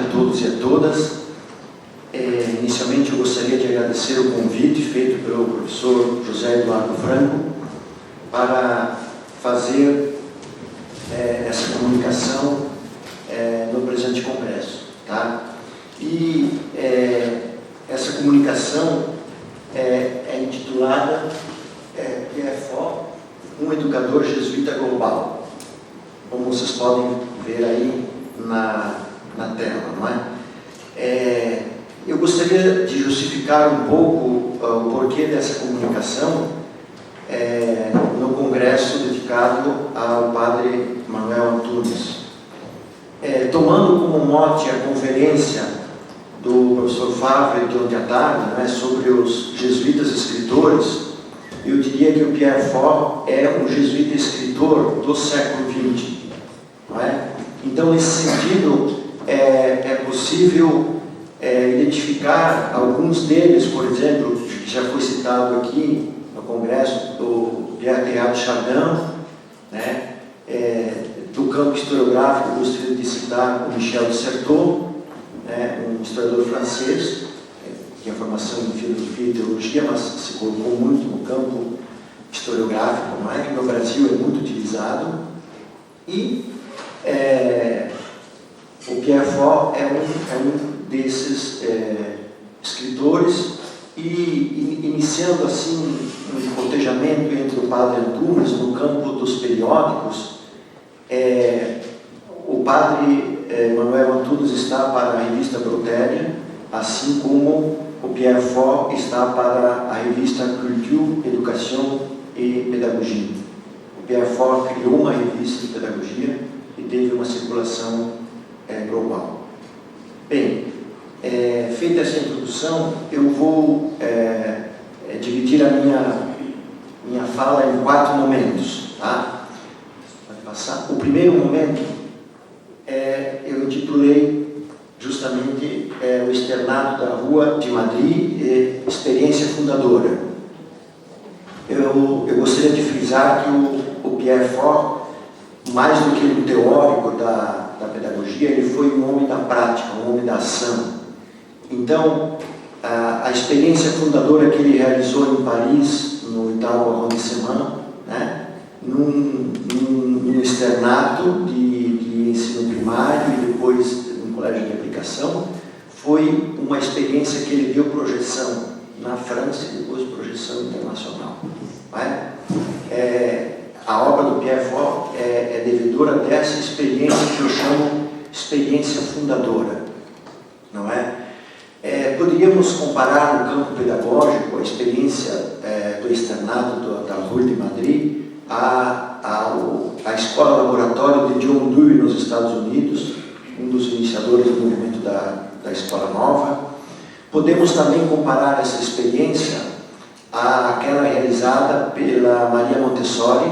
a todos e a todas. Inicialmente eu gostaria de agradecer o convite feito pelo professor José Eduardo Franco para fazer essa comunicação no presente congresso, tá? E essa comunicação é intitulada Pierre Faure, um educador jesuíta global, como vocês podem ver aí na tela, não é? Eu gostaria de justificar um pouco o porquê dessa comunicação no congresso dedicado ao padre Manuel Antunes. Tomando como mote a conferência do professor Favre de ontem à tarde, não é, sobre os jesuítas escritores, eu diria que o Pierre Faure é um jesuíta escritor do século XX, não é? Então, nesse sentido, é possível identificar alguns deles, por exemplo, que já foi citado aqui no congresso, do Pierre Teilhard de Chardin, né? Do campo historiográfico, eu gostaria de citar o Michel de Certeau, né? Um historiador francês, que tem formação em filosofia e teologia, mas se colocou muito no campo historiográfico, não é? Que no Brasil é muito utilizado. E o Pierre Faure é um desses escritores, e iniciando assim um cotejamento entre o padre Antunes no campo dos periódicos. O padre Manuel Antunes está para a revista Brotéria, assim como o Pierre Faure está para a revista Culture, Educação e Pedagogia. O Pierre Faure criou uma revista de pedagogia e teve uma circulação global. Bem, feita essa introdução, eu vou dividir a minha fala em 4 momentos, tá? Pode passar. O primeiro momento eu intitulei justamente o Externato da Rua de Madrid, experiência fundadora. Eu gostaria de frisar que o Pierre Faure, mais do que um teórico da pedagogia, ele foi um homem da prática, um homem da ação. Então, a experiência fundadora que ele realizou em Paris, no oitavo arrondissement, né, num externato de ensino primário e depois no colégio de aplicação, foi uma experiência que ele deu projeção na França e depois projeção internacional. Né? A obra do Pierre Faure é devedora dessa experiência que eu chamo experiência fundadora, não é? Poderíamos comparar no campo pedagógico a experiência do externato da Rue de Madrid à escola laboratório de John Dewey nos Estados Unidos, um dos iniciadores do movimento da Escola Nova. Podemos também comparar essa experiência àquela realizada pela Maria Montessori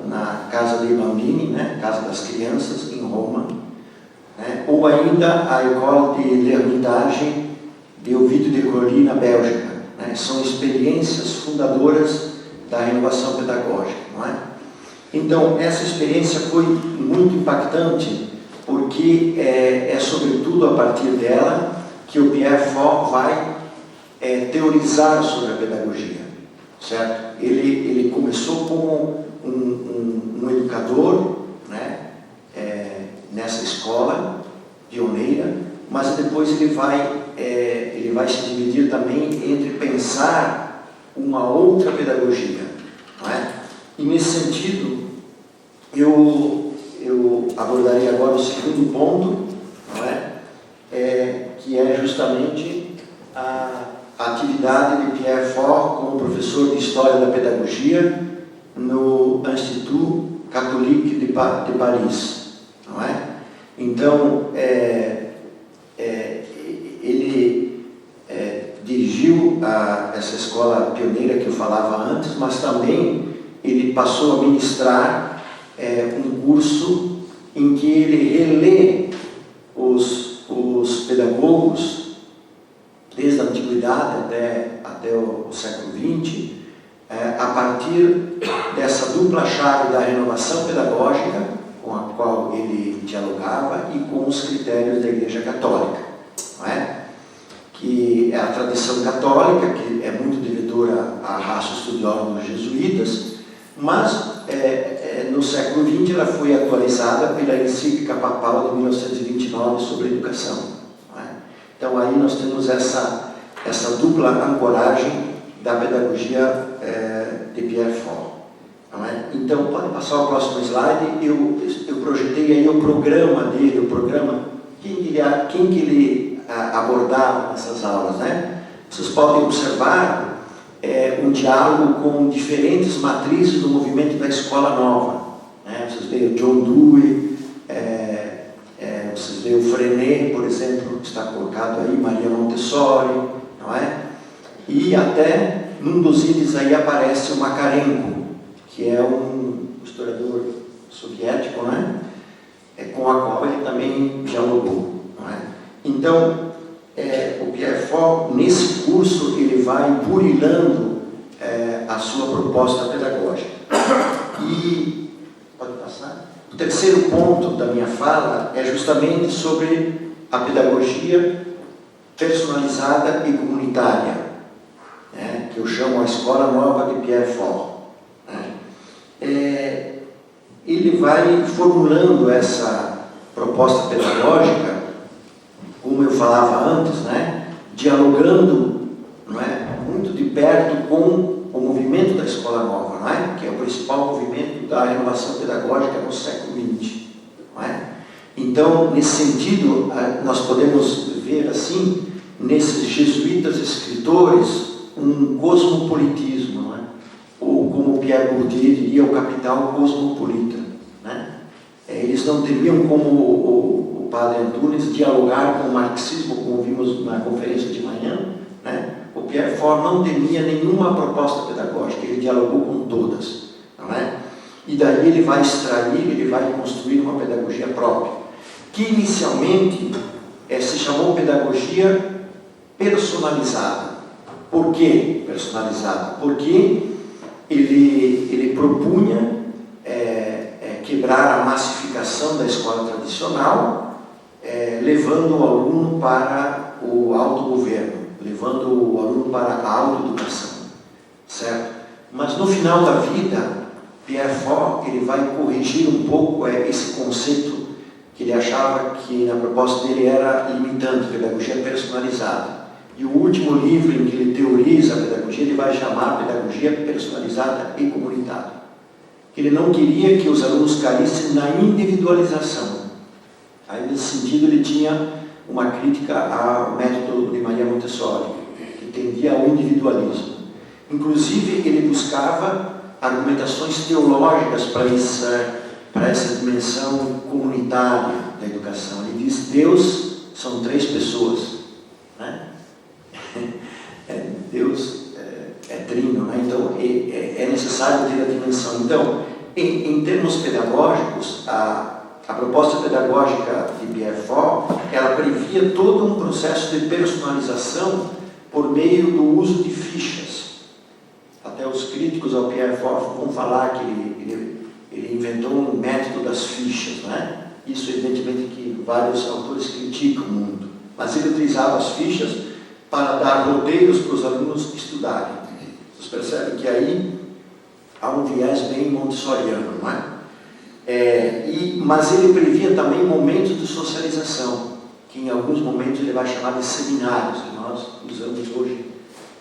na Casa dei Bambini, né, Casa das Crianças, em Roma, né, ou ainda a École de l'Ermitage de Ovidio de Crolles, na Bélgica, né? São experiências fundadoras da renovação pedagógica, não é? Então, essa experiência foi muito impactante, porque é sobretudo a partir dela que o Pierre Faure vai teorizar sobre a pedagogia, certo? Ele começou como um educador, né? Nessa escola pioneira, mas depois ele vai se dividir também entre pensar uma outra pedagogia, não é? E nesse sentido, eu abordaria agora o segundo ponto, não é? Que é justamente a atividade de Pierre Faure como professor de História da Pedagogia no Institut Catholique de Paris, não é? Então, ele dirigiu essa escola pioneira que eu falava antes, mas também ele passou a ministrar um curso em que ele relê os pedagogos desde a antiguidade até o século XX, a partir dessa dupla chave da renovação pedagógica, com a qual ele dialogava e com os critérios da Igreja Católica, não é? Que é a tradição católica, que é muito devedora à raça estudiosa dos jesuítas, mas no século XX ela foi atualizada pela encíclica papal de 1929 sobre educação, não é? Então aí nós temos essa dupla ancoragem da pedagogia de Pierre Faure, não é? Então pode passar o próximo slide. Eu projetei aí o programa dele, quem que ele abordava nessas aulas, né? Vocês podem observar um diálogo com diferentes matrizes do movimento da Escola Nova, né? Vocês veem o John Dewey, vocês veem o Freinet, por exemplo, que está colocado aí, Maria Montessori, não é? E até num dos itens aí aparece o Makarenko, que é um historiador soviético, né? Com a qual ele também dialogou, não é? Então, o Pierre Faure, nesse curso, ele vai burilando a sua proposta pedagógica. E, pode passar? O terceiro ponto da minha fala é justamente sobre a pedagogia personalizada e comunitária, né, que eu chamo a Escola Nova de Pierre Faure. Ele vai formulando essa proposta pedagógica, como eu falava antes, né, dialogando, não é, muito de perto com o movimento da Escola Nova, não é, que é o principal movimento da renovação pedagógica no século XX. Não é? Então, nesse sentido, nós podemos ver assim, nesses jesuítas escritores, um cosmopolitismo, não é? Ou como Pierre Bourdieu diria, o capital cosmopolita, né? Eles não teriam, como o padre Antunes, dialogar com o marxismo, como vimos na conferência de manhã, né? O Pierre Faure não temia nenhuma proposta pedagógica, ele dialogou com todas, não é? E daí ele vai extrair, ele vai construir uma pedagogia própria, que inicialmente se chamou pedagogia personalizada. Por que personalizada? Porque ele propunha quebrar a massificação da escola tradicional, levando o aluno para o autogoverno, levando o aluno para a autoeducação, certo? Mas no final da vida, Pierre Faure ele vai corrigir um pouco esse conceito que ele achava que na proposta dele era limitante, pedagogia personalizada. E o último livro em que ele teoriza a pedagogia, ele vai chamar pedagogia personalizada e comunitária. Ele não queria que os alunos caíssem na individualização. Aí, nesse sentido, ele tinha uma crítica ao método de Maria Montessori, que tendia ao individualismo. Inclusive, ele buscava argumentações teológicas para essa dimensão comunitária da educação. Ele diz: Deus são três pessoas, né? Deus é trino, né? Então é necessário ter a dimensão. Então, em termos pedagógicos, a proposta pedagógica de Pierre Faure, ela previa todo um processo de personalização por meio do uso de fichas. Até os críticos ao Pierre Faure vão falar que ele inventou um método das fichas, né? Isso, evidentemente, que vários autores criticam muito, mas ele utilizava as fichas para dar roteiros para os alunos estudarem. Vocês percebem que aí há um viés bem montessoriano, não é? Mas ele previa também momentos de socialização, que em alguns momentos ele vai chamar de seminários, que nós usamos hoje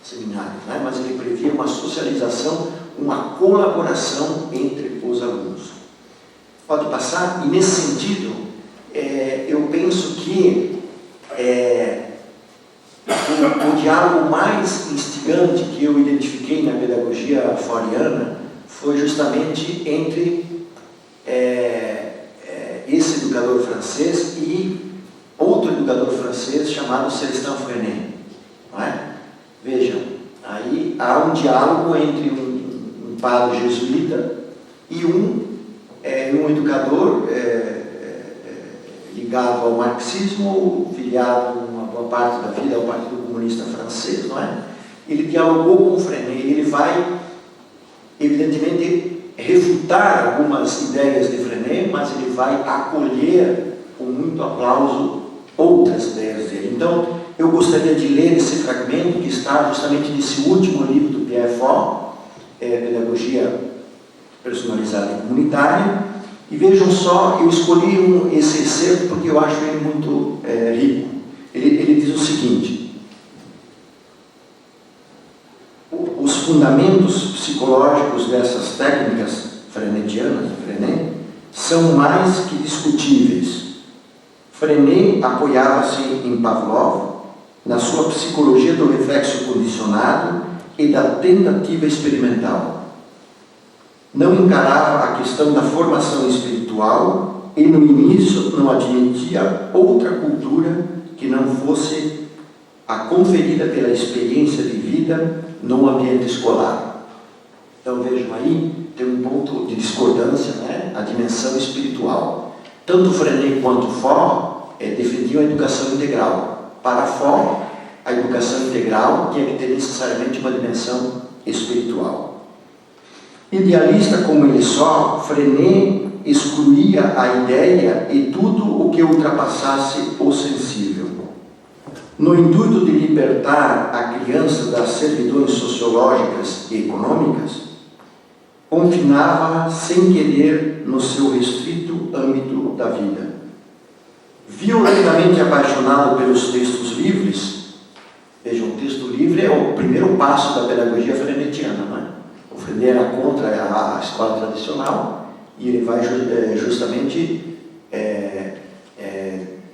seminários, né? Mas ele previa uma socialização, uma colaboração entre os alunos. Pode passar? E nesse sentido, eu penso que o diálogo mais instigante que eu identifiquei na pedagogia faureana foi justamente entre esse educador francês e outro educador francês chamado Célestin Freinet, não é? Vejam, aí há um diálogo entre um padre jesuíta e um educador ligado ao marxismo, filiado uma boa parte da vida ao Partido Comunista Francês, não é? Ele dialogou com o Freinet, ele vai, evidentemente, refutar algumas ideias de Freinet, mas ele vai acolher com muito aplauso outras ideias dele. Então, eu gostaria de ler esse fragmento que está justamente nesse último livro do Pierre Faure, Pedagogia Personalizada e Comunitária. E vejam só, eu escolhi esse excerto porque eu acho ele muito rico. Ele diz o seguinte: os fundamentos psicológicos dessas técnicas frenetianas, Freinet, são mais que discutíveis. Freinet apoiava-se em Pavlov, na sua psicologia do reflexo condicionado e da tentativa experimental. Não encarava a questão da formação espiritual e, no início, não admitia outra cultura que não fosse a conferida pela experiência vivida no ambiente escolar. Então, vejam aí, tem um ponto de discordância, né? A dimensão espiritual. Tanto Freinet quanto Faure defendiam a educação integral. Para Faure, a educação integral tinha que ter necessariamente uma dimensão espiritual. Idealista como ele só, Freinet excluía a ideia e tudo o que ultrapassasse o sensível. No intuito de libertar a criança das servidões sociológicas e econômicas, confinava-a sem querer no seu restrito âmbito da vida. Violentamente apaixonado pelos textos livres, vejam, o texto livre é o primeiro passo da pedagogia freinetiana, não é? O Freinet era contra a escola tradicional e ele vai justamente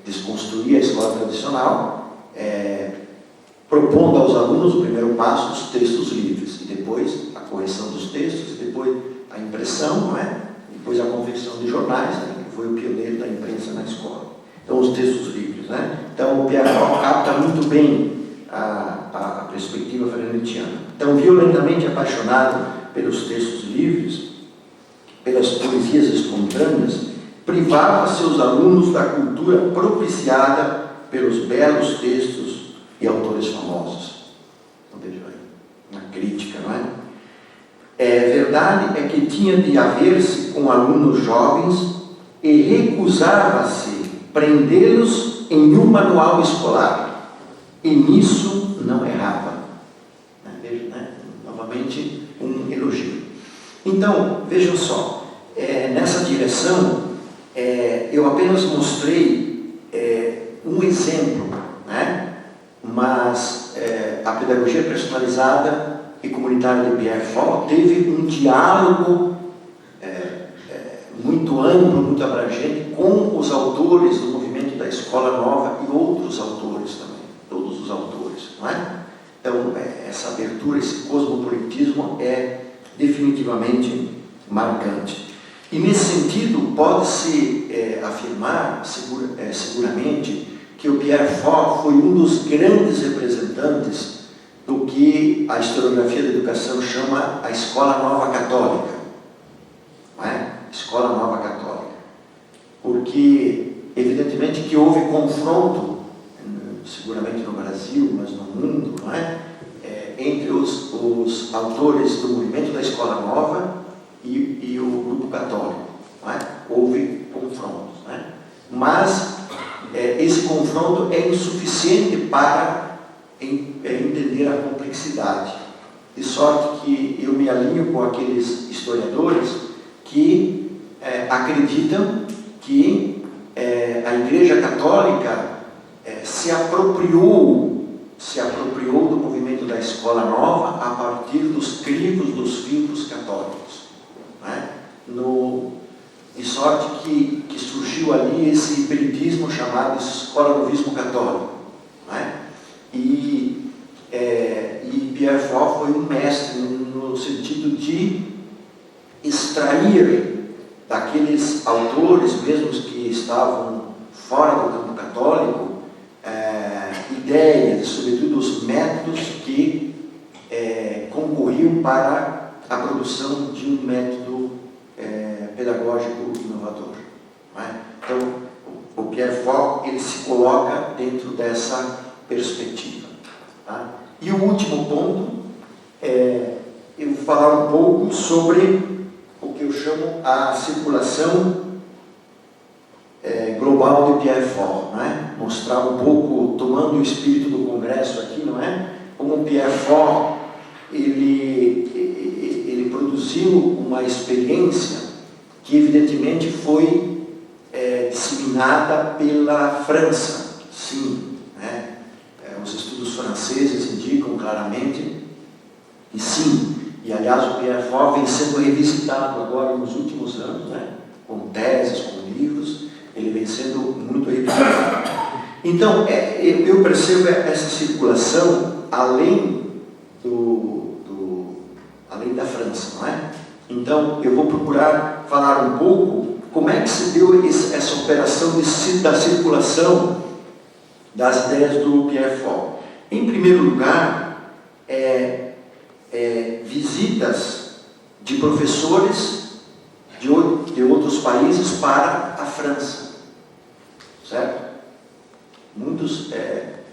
desconstruir a escola tradicional, propondo aos alunos o primeiro passo dos textos livres, e depois a correção dos textos, e depois a impressão, não é? E depois a confecção de jornais, né? Que foi o pioneiro da imprensa na escola. Então, os textos livres, né? Então, o Pierre Faure capta muito bem a perspectiva freinetiana. Então, violentamente apaixonado pelos textos livres, pelas poesias espontâneas, privava seus alunos da cultura propiciada pelos belos textos e autores famosos. Então, vejam aí, uma crítica, não é? Verdade é que tinha de haver-se com alunos jovens e recusava-se prendê-los em um manual escolar. E nisso não errava. Vejam, né? Novamente, um elogio. Então, vejam só, nessa direção, eu apenas mostrei um exemplo, né? Mas a pedagogia personalizada e comunitária de Pierre Faure teve um diálogo muito amplo, muito abrangente com os autores do movimento da Escola Nova e outros autores também, todos os autores, não é? Então, essa abertura, esse cosmopolitismo é definitivamente marcante. E nesse sentido, pode-se afirmar, seguramente, que o Pierre Faure foi um dos grandes representantes do que a historiografia da educação chama a Escola Nova Católica. Não é? Escola Nova Católica. Porque, evidentemente, que houve confronto, seguramente no Brasil, mas no mundo, não é? Entre os autores do movimento da Escola Nova e o grupo católico. Não é? Houve confrontos. Não é? Mas esse confronto é insuficiente para entender a complexidade. De sorte que eu me alinho com aqueles historiadores que acreditam que a Igreja Católica se apropriou do movimento da Escola Nova a partir dos crivos dos filtros católicos. Né? De sorte que surgiu ali esse hibridismo chamado escola-novismo católico. Né? E Pierre Faure foi um mestre no sentido de extrair daqueles autores, mesmo que estavam fora do campo católico, ideias, sobretudo os métodos que concorriam para a produção de um método pedagógico inovador. Não é? Então, o Pierre Faure, ele se coloca dentro dessa perspectiva. Tá? E o último ponto, eu vou falar um pouco sobre o que chamo a circulação global de Pierre Fort, não é? Mostrar um pouco, tomando o espírito do congresso aqui, não é? Como Pierre Fort, ele produziu uma experiência que evidentemente foi disseminada pela França, sim, né? Os estudos franceses indicam claramente, e sim, e aliás o Pierre Fort vem sendo revisitado agora nos últimos anos, né? Com teses, com livros, ele vem sendo muito revisitado. Então, eu percebo essa circulação além da França, não é? Então, eu vou procurar falar um pouco como é que se deu essa operação da circulação das ideias do Pierre Fort. Em primeiro lugar, visitas de professores de outros países para a França, certo? Muitos,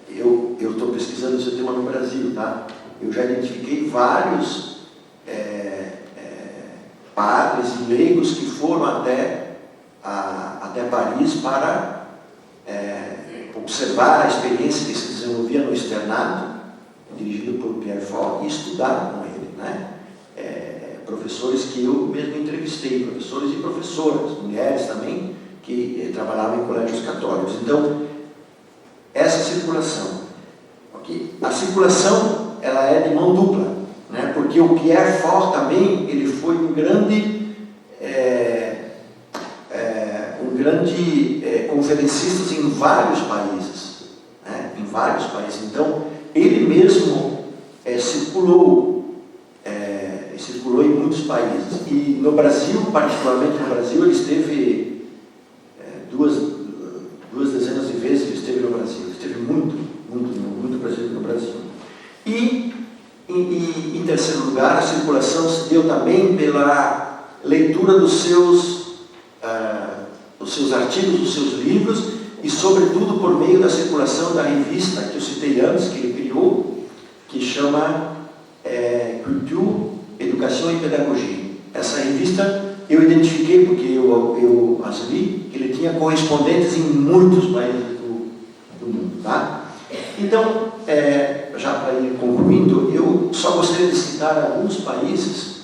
eu estou pesquisando esse tema no Brasil, tá? Eu já identifiquei vários padres e leigos que foram até Paris para observar a experiência que se desenvolvia no externato, dirigido por Pierre Fort, e estudar com ele, né? Professores que eu mesmo entrevistei, professores e professoras, mulheres também, que trabalhavam em colégios católicos. Então, essa circulação, okay? A circulação, ela é de mão dupla, né? Porque o Pierre Fort também, ele foi um grande conferencista em vários países, né? Em vários países. Então, ele mesmo circulou em muitos países. E no Brasil, particularmente no Brasil, ele esteve duas dezenas de vezes ele esteve no Brasil. Ele esteve muito presente no Brasil. E, em terceiro lugar, a circulação se deu também pela leitura dos seus artigos, dos seus livros, e sobretudo por meio da circulação da revista que eu citei antes, que ele criou, que chama Culture, Educação e Pedagogia. Essa revista eu identifiquei porque eu as li, que ele tinha correspondentes em muitos países do mundo, tá? Então, já para ir concluindo, eu só gostaria de citar alguns países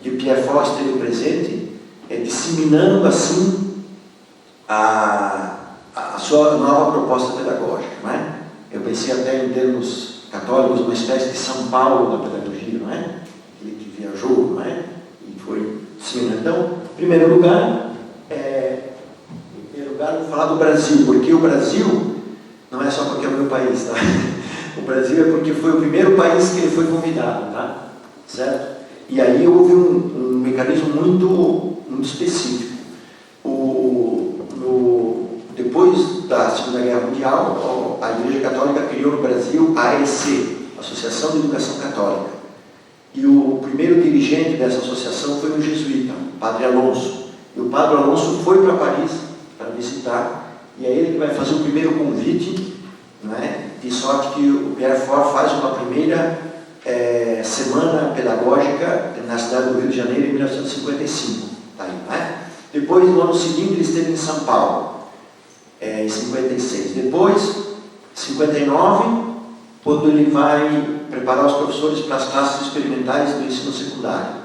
que Pierre Fort esteve presente, disseminando assim a sua nova proposta pedagógica, não é? Eu pensei até em termos católicos, uma espécie de São Paulo da pedagogia, não é? Ele que viajou, não é? E foi disseminando. Então, em primeiro lugar, vou falar do Brasil, porque o Brasil não é só porque é o meu país, tá? O Brasil é porque foi o primeiro país que ele foi convidado, tá? Certo? E aí houve um mecanismo muito específico. Depois da Segunda Guerra Mundial, a Igreja Católica criou no Brasil a AEC, Associação de Educação Católica. E o primeiro dirigente dessa associação foi um jesuíta, o Padre Alonso. E o Padre Alonso foi para Paris para visitar, e é ele que vai fazer o primeiro convite, né? De sorte que o Pierre Fort faz uma primeira semana pedagógica na cidade do Rio de Janeiro em 1955. Tá aí, né? Depois, no ano seguinte, ele esteve em São Paulo, em 56. Depois, 59, quando ele vai preparar os professores para as classes experimentais do ensino secundário.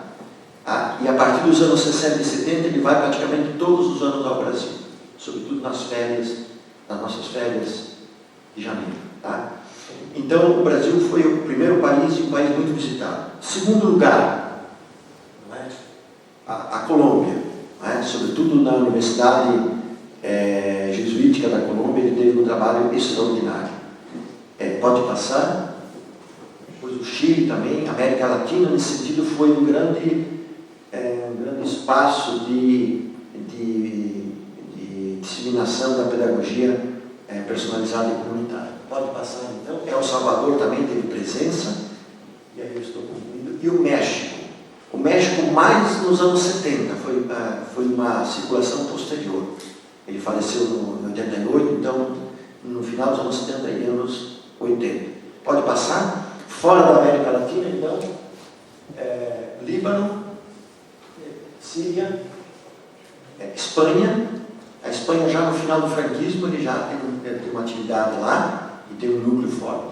Tá? E a partir dos anos 60 e 70, ele vai praticamente todos os anos ao Brasil, sobretudo nas nossas férias de janeiro. Tá? Então, o Brasil foi o primeiro país e um país muito visitado. Segundo lugar, não é? a Colômbia, não é? Sobretudo na Universidade Jesuítica da Colômbia, ele teve um trabalho extraordinário. Pode passar. Depois o Chile também, a América Latina, nesse sentido, foi um grande espaço de disseminação da pedagogia personalizada e comunitária. Pode passar, então. El Salvador também teve presença, e aí eu estou concluindo. E o México. O México mais nos anos 70, foi uma circulação posterior. Ele faleceu em 88, então no final dos anos 70 e anos 80. Pode passar. Fora da América Latina, então, Líbano, Síria, Espanha. A Espanha já no final do franquismo, ele já tem uma atividade lá e tem um núcleo forte.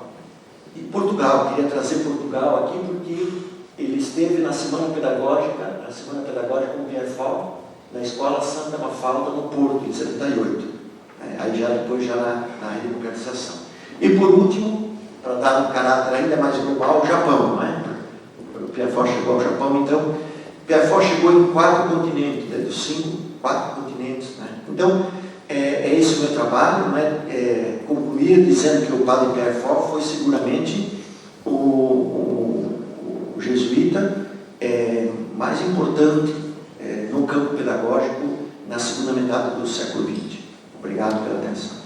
E Portugal, queria trazer Portugal aqui porque ele esteve na Semana Pedagógica com o Pierre Faure, na Escola Santa Mafalda, no Porto, em 78. Aí já depois na redemocratização. E por último, para dar um caráter ainda mais global, o Japão, não é? O Pierre Faure chegou ao Japão, então, Pierre Faure chegou em 4 continentes, dos 5, 4 continentes, né? Então, é esse o meu trabalho, né? Concluir dizendo que o padre Pierre Faure foi seguramente o jesuíta mais importante no campo pedagógico na segunda metade do século XX. Obrigado pela atenção.